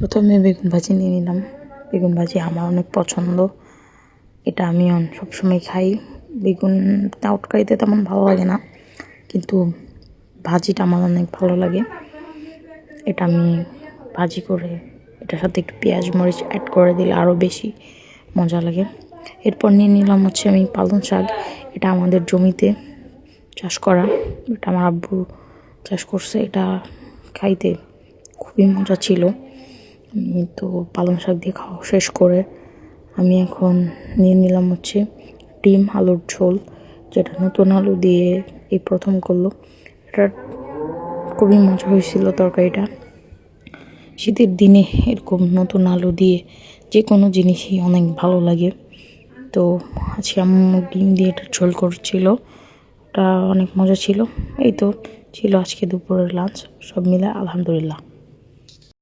প্রথমে বেগুন ভাজি নিয়ে নিলাম। বেগুন ভাজি আমার অনেক পছন্দ, এটা আমি সবসময় খাই। বেগুন তরকারিতে তেমন ভালো লাগে না, কিন্তু ভাজিটা আমার অনেক ভালো লাগে। এটা আমি ভাজি করে এটার সাথে একটু পেঁয়াজ মরিচ অ্যাড করে দিলে আরও বেশি মজা লাগে। এরপর নিয়ে নিলাম হচ্ছে আমি পালং শাক। এটা আমাদের জমিতে চাষ করা, এটা আমার আব্বু চাষ করছে। এটা খাইতে খুবই মজা ছিল। তো পালং শাক দিয়ে খাওয়া শেষ করে আমি এখন নিয়ে নিলাম হচ্ছে ডিম আলুর ঝোল, যেটা নতুন আলু দিয়ে এই প্রথম করলো। এটা খুবই মজা হয়েছিল তরকারিটা। শীতের দিনে এরকম নতুন আলু দিয়ে যে কোনো জিনিসই অনেক ভালো লাগে। তো আজকে আম্মু ডিম দিয়ে এটা ঝোল করছিল, ওটা অনেক মজা ছিল। এই তো ছিল আজকে দুপুরের লাঞ্চ, সব মিলে আলহামদুলিল্লাহ।